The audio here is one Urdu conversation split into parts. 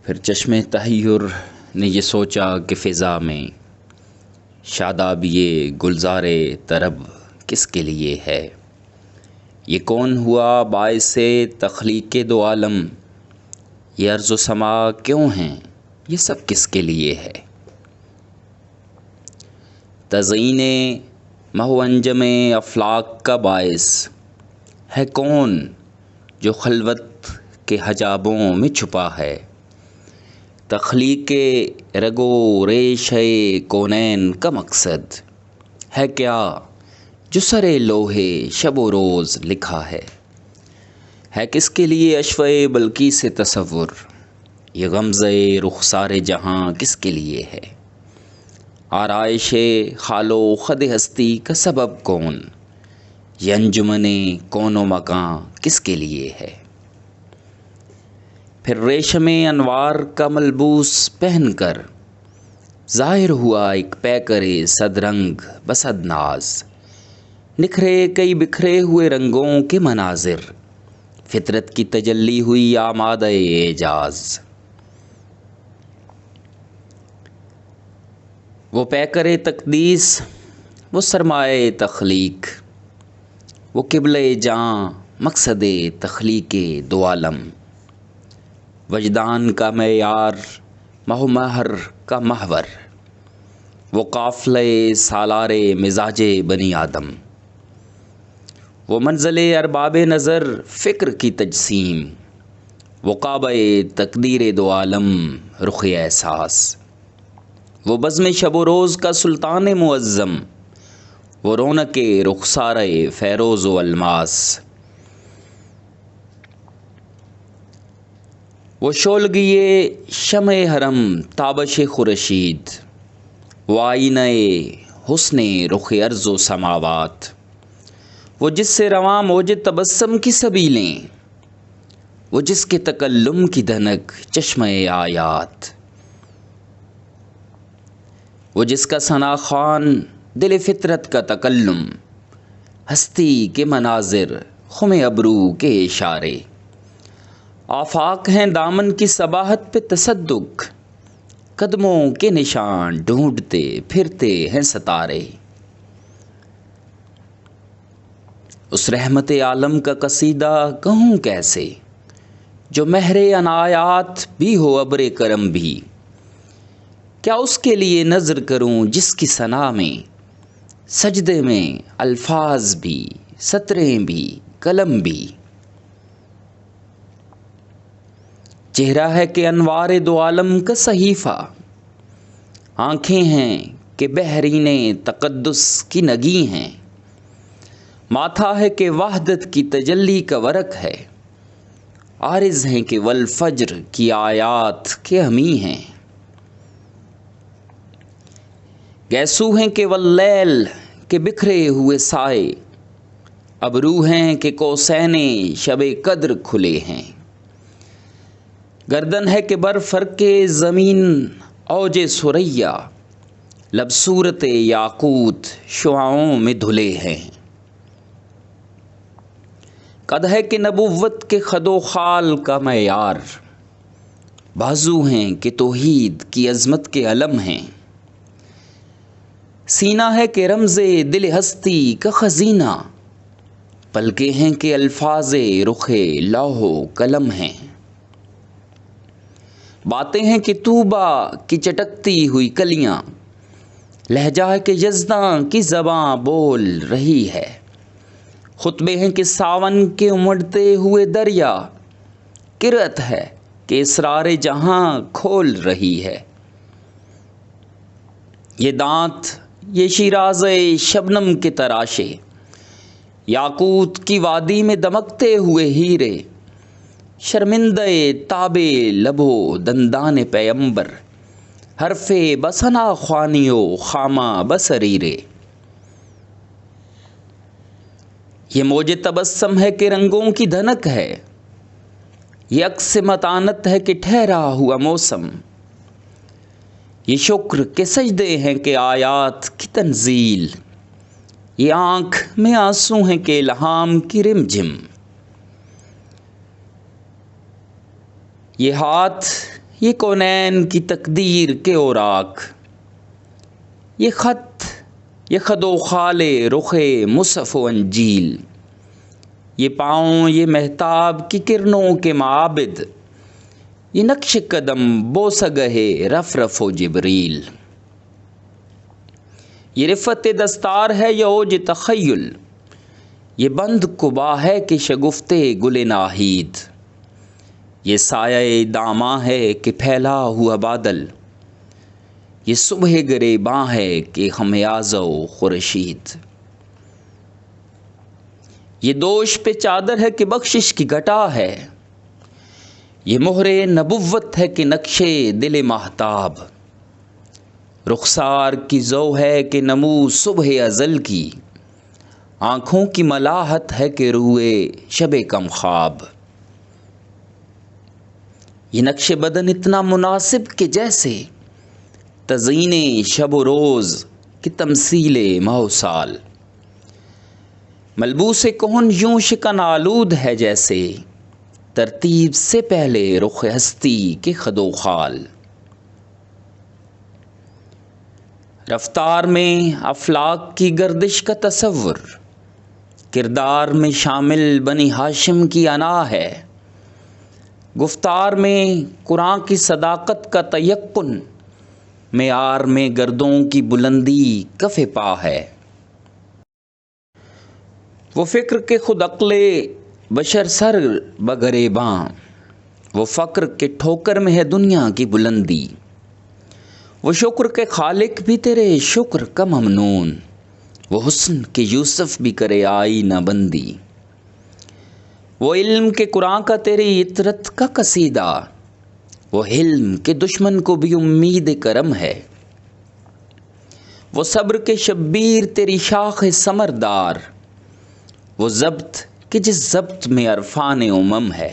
پھر چشمِ تحیر نے یہ سوچا کہ فضا میں شاداب یہ گلزار طرب کس کے لیے ہے؟ یہ کون ہوا باعث تخلیق دو عالم؟ یہ ارض و سما کیوں ہیں؟ یہ سب کس کے لیے ہے؟ تزئین محو انجم افلاک کا باعث ہے کون جو خلوت کے حجابوں میں چھپا ہے؟ تخلیق رگ و ریش کونین کا مقصد ہے کیا جو سر لوحے شب و روز لکھا ہے کس کے لیے اشفے بلقیس سے تصور؟ یہ غمزے رخسار جہاں کس کے لیے ہے؟ آرائش خال و خد ہستی کا سبب کون؟ یہ انجمن کون و مکاں کس کے لیے ہے؟ پھر ریشم انوار کا ملبوس پہن کر ظاہر ہوا ایک پیکر صد رنگ بصد ناز، نکھرے کئی بکھرے ہوئے رنگوں کے مناظر، فطرت کی تجلی ہوئی آمادہ اعجاز۔ وہ پیکر تقدیس، وہ سرمایہ تخلیق، وہ قبلہ جاں مقصد تخلیق دو عالم، وجدان کا معیار محو مہر کا محور، وہ قافلہ سالار مزاج بنی آدم، وہ منزل ارباب نظر فکر کی تجسیم، وہ کعبہ تقدیر دو عالم رخ احساس، وہ بزم شب و روز کا سلطان معظم، وہ رونق رخسار فیروز و الماس، وہ شولگی شمع حرم تابش خورشید، وہ آئینہ حسن رخ ارض و سماوات، وہ جس سے رواں موج تبسم کی سبیلیں، وہ جس کے تکلم کی دھنک چشمہ آیات، وہ جس کا ثنا خوان دل فطرت کا تکلم، ہستی کے مناظر خم ابرو کے اشارے، آفاق ہیں دامن کی صباحت پہ تصدق، قدموں کے نشان ڈھونڈتے پھرتے ہیں ستارے۔ اس رحمت عالم کا قصیدہ کہوں کیسے جو مہر عنایات بھی ہو ابر کرم بھی؟ کیا اس کے لیے نظر کروں جس کی ثنا میں سجدے میں الفاظ بھی، سطریں بھی، قلم بھی؟ چہرہ ہے کہ انوار دو عالم کا صحیفہ، آنکھیں ہیں کہ بحرین تقدس کی نگی ہیں، ماتھا ہے کہ وحدت کی تجلی کا ورق ہے، عارض ہیں کہ والفجر کی آیات کے حمی ہیں، گیسو ہیں کہ واللیل کے بکھرے ہوئے سائے، ابرو ہیں کہ قوسین شب قدر کھلے ہیں، گردن ہے کہ بر فرق زمین اوج ثریا، لب صورت یاقوت شعاعوں میں دھلے ہیں، قد ہے کہ نبوت کے خد و خال کا معیار، بازو ہیں کہ توحید کی عظمت کے علم ہیں، سینہ ہے کہ رمز دل ہستی کا خزینہ، پلکیں ہیں کہ الفاظ رخ لوح و قلم ہیں، باتیں ہیں کہ طوبیٰ کی چٹکتی ہوئی کلیاں، لہجہ ہے کہ یزداں کی زباں بول رہی ہے، خطبے ہیں کہ ساون کے امڑتے ہوئے دریا، قرأت ہے کہ اسرار جہاں کھول رہی ہے، یہ دانت یہ شیراز شبنم کے تراشے، یاقوت کی وادی میں دمکتے ہوئے ہیرے، شرمندہ تاب لبو دندان پیمبر، حرف بسنا خوانیو خامہ بسریرے، یہ موج تبسم ہے کہ رنگوں کی دھنک ہے، یہ عکس متانت ہے کہ ٹھہرا ہوا موسم، یہ شکر کے سجدے ہیں کہ آیات کی تنزیل، یہ آنکھ میں آنسو ہیں کہ الہام کی رم جھم، یہ ہاتھ یہ کونین کی تقدیر کے اوراق، یہ خد و خال رخ مصحف و انجیل، یہ پاؤں یہ مہتاب کی کرنوں کے معابد، یہ نقش قدم بوسگہ رف رف و جبریل، یہ رفت دستار ہے یا اوج تخیل، یہ بند قبا ہے کہ شگفت گل ناہید، یہ سایہ داماں ہے کہ پھیلا ہوا بادل، یہ صبح گریباں ہے کہ خمیازہ و خورشید، یہ دوش پہ چادر ہے کہ بخشش کی گھٹا ہے، یہ مہر نبوت ہے کہ نقش دل ماہتاب، رخسار کی ضو ہے کہ نمو صبح ازل کی، آنکھوں کی ملاحت ہے کہ روئے شب کم خواب، یہ نقش بدن اتنا مناسب کہ جیسے تزئین شب و روز کی تمثیل ماہ و سال، ملبوس کہن یوں شکن آلود ہے جیسے ترتیب سے پہلے رخ ہستی کے خد و خال، رفتار میں افلاک کی گردش کا تصور، کردار میں شامل بنی ہاشم کی انا ہے، گفتار میں قرآن کی صداقت کا تیقن، معیار میں گردوں کی بلندی کف پا ہے، وہ فکر کے خود عقل بشر سر بگریباں، وہ فقر کے ٹھوکر میں ہے دنیا کی بلندی، وہ شکر کے خالق بھی تیرے شکر کا ممنون، وہ حسن کے یوسف بھی کرے آئینہ بندی، وہ علم کے قرآن کا تیری اطرت کا قصیدہ، وہ حلم کے دشمن کو بھی امید کرم ہے، وہ صبر کے شبیر تیری شاخ ثمردار، وہ ضبط کہ جس ضبط میں عرفان امم ہے،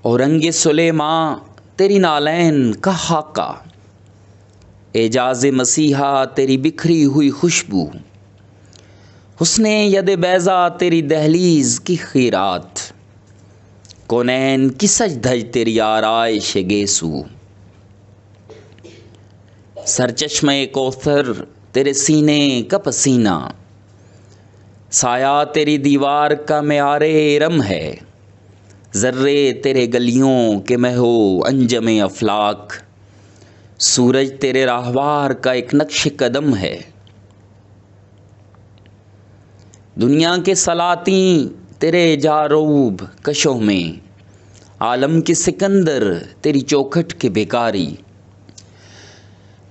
اور رنگ سلیماں تیری نالین کا خاکہ، اعجاز مسیحا تیری بکھری ہوئی خوشبو، حسن ید بیضا تیری دہلیز کی خیرات، کونین کی سج دھج تیری آرائش گیسو، سرچشمہ کوثر تیرے سینے کا پسینہ، سایہ تیری دیوار کا معیار ارم ہے، ذرے تیرے گلیوں کے مہو انجم افلاک، سورج تیرے راہوار کا ایک نقش قدم ہے، دنیا کے سلاطیں تیرے جاروب کشوں میں، عالم کے سکندر تیری چوکھٹ کے بھیکاری،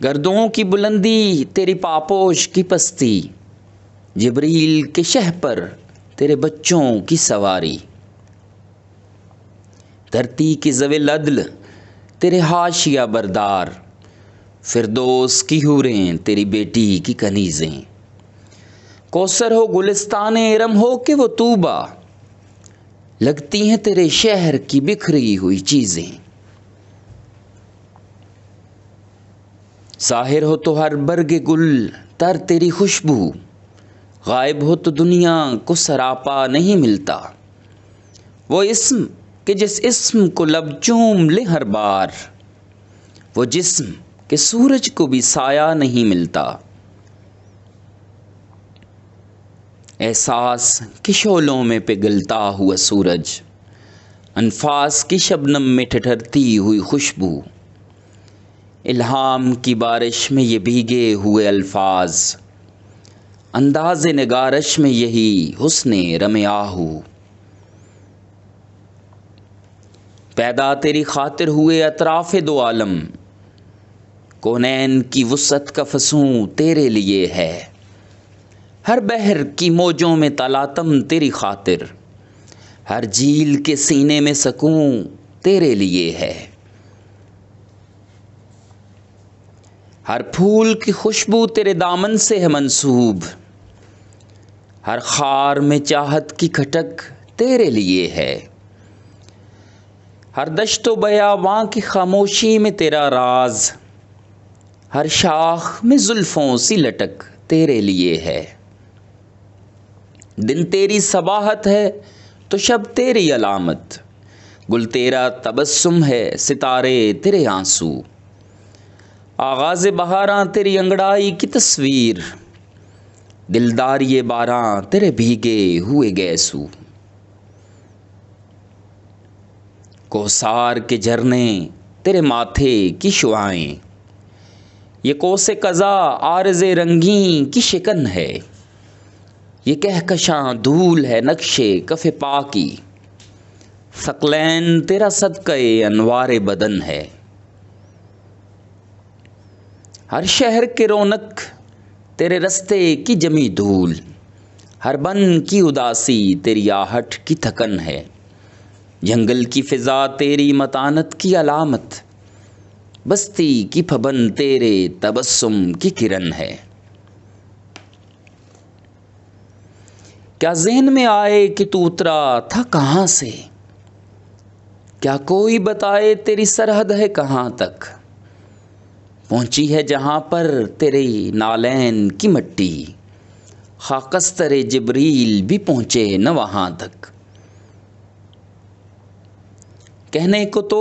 گردوں کی بلندی تیری پاپوش کی پستی، جبریل کے شہ پر تیرے بچوں کی سواری، دھرتی کی ذوی العدل تیرے حاشیہ بردار، فردوس کی حوریں تیری بیٹی کی کنیزیں، کوثر ہو گلستان ارم ہو کہ وہ طوبیٰ، لگتی ہیں تیرے شہر کی بکھری ہوئی چیزیں، ظاہر ہو تو ہر برگ گل تر تیری خوشبو، غائب ہو تو دنیا کو سراپا نہیں ملتا، وہ اسم کہ جس اسم کو لب چوم لے ہر بار، وہ جسم کہ سورج کو بھی سایہ نہیں ملتا، احساس کی شعلوں میں پگھلتا ہوا سورج، انفاس کی شبنم میں ٹھٹھرتی ہوئی خوشبو، الہام کی بارش میں یہ بھیگے ہوئے الفاظ، انداز نگارش میں یہی حسن رم آہو، پیدا تیری خاطر ہوئے اطراف دو عالم، کونین کی وسعت کا فسوں تیرے لیے ہے، ہر بحر کی موجوں میں تلاطم تیری خاطر، ہر جھیل کے سینے میں سکون تیرے لیے ہے، ہر پھول کی خوشبو تیرے دامن سے ہے منسوب، ہر خار میں چاہت کی کھٹک تیرے لیے ہے، ہر دشت و بیاباں کی خاموشی میں تیرا راز، ہر شاخ میں زلفوں سی لٹک تیرے لیے ہے، دن تیری صباحت ہے تو شب تیری علامت، گل تیرا تبسم ہے، ستارے تیرے آنسو، آغاز بہاراں تیری انگڑائی کی تصویر، دلدار یہ باراں تیرے بھیگے ہوئے گیسو، کوثار کے جھرنے تیرے ماتھے کی شعائیں، یہ کوس قضا عارض رنگین کی شکن ہے، یہ کہکشاں دھول ہے نقشے کف پا کی، ثقلین تیرا صدقہ انوار بدن ہے، ہر شہر کے رونق تیرے رستے کی جمی دھول، ہر بن کی اداسی تیری آہٹ کی تھکن ہے، جنگل کی فضا تیری متانت کی علامت، بستی کی پھبن تیرے تبسم کی کرن ہے۔ کیا ذہن میں آئے کہ تو اترا تھا کہاں سے، کیا کوئی بتائے تیری سرحد ہے کہاں تک، پہنچی ہے جہاں پر تیری نالین کی مٹی، خاکستر جبریل بھی پہنچے نہ وہاں تک، کہنے کو تو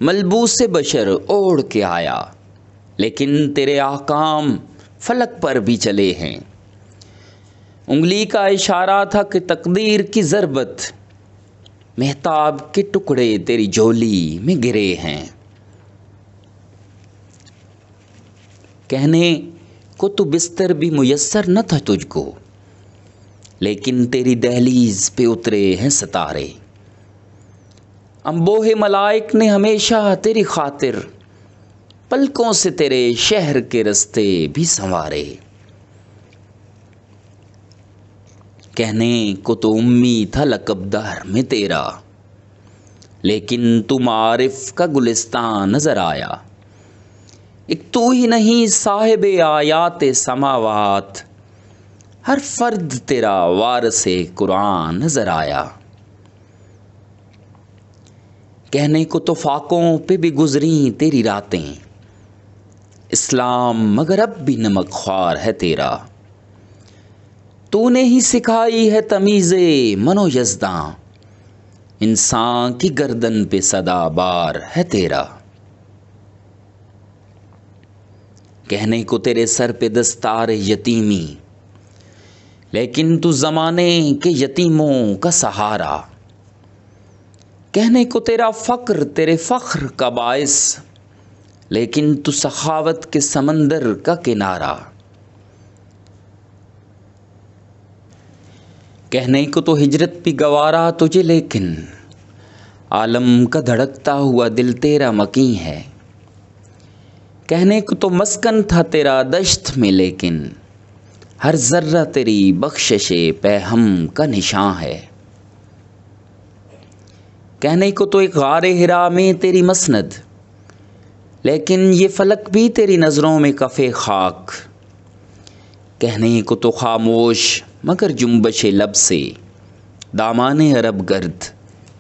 ملبوس بشر اوڑھ کے آیا، لیکن تیرے احکام فلک پر بھی چلے ہیں، انگلی کا اشارہ تھا کہ تقدیر کی ضربت، مہتاب کے ٹکڑے تیری جھولی میں گرے ہیں، کہنے کو تو بستر بھی میسر نہ تھا تجھ کو، لیکن تیری دہلیز پہ اترے ہیں ستارے، انبوہ ملائک نے ہمیشہ تیری خاطر پلکوں سے تیرے شہر کے رستے بھی سنوارے، کہنے کو تو امی تھا لقب دہر میں تیرا، لیکن تو معارف کا گلستان نظر آیا، ایک تو ہی نہیں صاحب آیات سماوات، ہر فرد تیرا وارث قرآن نظر آیا، کہنے کو تو فاقوں پہ بھی گزری تیری راتیں، اسلام مگر اب بھی نمک خوار ہے تیرا، تو نے ہی سکھائی ہے تمیز من و یزداں، انسان کی گردن پہ صدا بار ہے تیرا، کہنے کو تیرے سر پہ دستار یتیمی، لیکن تو زمانے کے یتیموں کا سہارا، کہنے کو تیرا فقر تیرے فخر کا باعث، لیکن تو سخاوت کے سمندر کا کنارہ، کہنے کو تو ہجرت بھی گوارا تجھے، لیکن عالم کا دھڑکتا ہوا دل تیرا مکیں ہے، کہنے کو تو مسکن تھا تیرا دشت میں، لیکن ہر ذرہ تیری بخشش پہم کا نشاں ہے، کہنے کو تو ایک غار ہرا میں تیری مسند، لیکن یہ فلک بھی تیری نظروں میں کف خاک، کہنے کو تو خاموش مگر جنبش لب سے دامان عرب گرد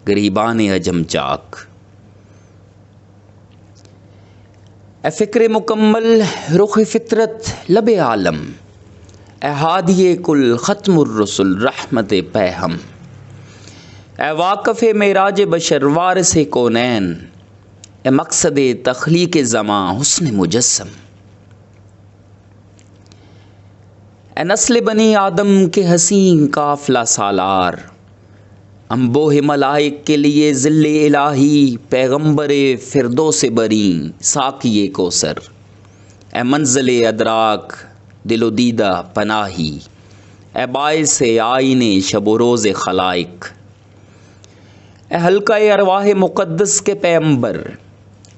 گریبان عجم چاک، اے فکر مکمل رخ فطرت لب عالم، اے ہادی کل ختم الرسل رحمت پیہم، اے واقف معراج بشر وارث کونین، اے مقصد تخلیق زماں حسن مجسم، اے نسل بنی آدم کے حسین قافلہ سالار، انبوہ ملائک کے لیے ظل الہی پیغمبر فردوس بریں ساقی کوثر، اے منزل ادراک دل و دیدہ پناہی، اے باعث آئین شب و روز خلائق، اے حلقہ ارواح مقدس کے پیمبر،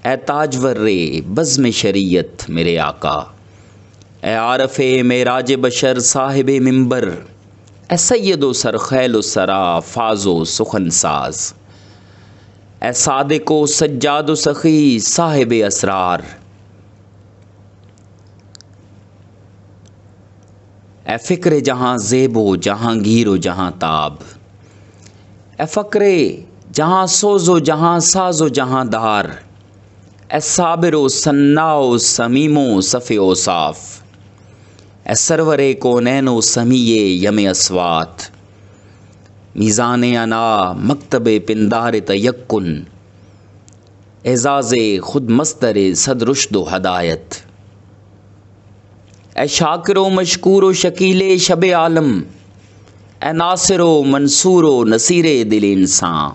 اے تاجور بزم شریعت میرے آقا، اے عارف معراج بشر صاحب منبر، اے سید و سرخیل و سرا فاز و سخن ساز، اے صادق و سجاد و سخی صاحب اسرار، اے فکر جہاں زیب و جہاں گیر و جہاں تاب، اے فقر جہاں سوز و جہاں ساز و جہاں دار، اے صابر و صناع و سمیم و صف اوصاف، اے سرور کونین و سمیع یم اصوات، میزان انا مکتب پندار تیقن، اعزاز خود مصدر صد رشد و ہدایت۔ اے شاکر و مشکور و شکیل شب عالم، اے ناصر و منصور و نصیر دل انسان،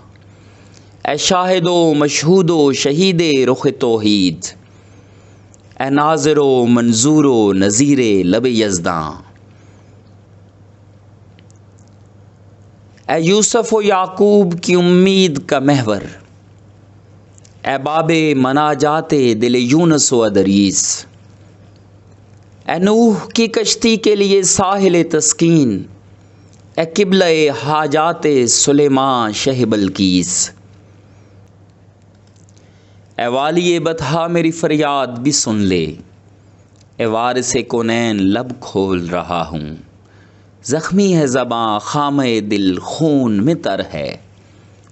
اے شاہد و مشہود و شہید رخ توحید، اے ناظر و منظور و نذیر لب یزداں، اے یوسف و یعقوب کی امید کا محور، اے باب مناجات دل یونس و ادریس، اے نوح کی کشتی کے لیے ساحل تسکین، اے قبلہ حاجات سلیمان شہ بلقیس، اے والی بطحا میری فریاد بھی سن لے، اے وارث کونین لب کھول رہا ہوں، زخمی ہے زباں خامہ دل خون میں تر ہے،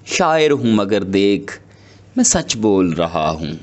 شاعر ہوں مگر دیکھ میں سچ بول رہا ہوں۔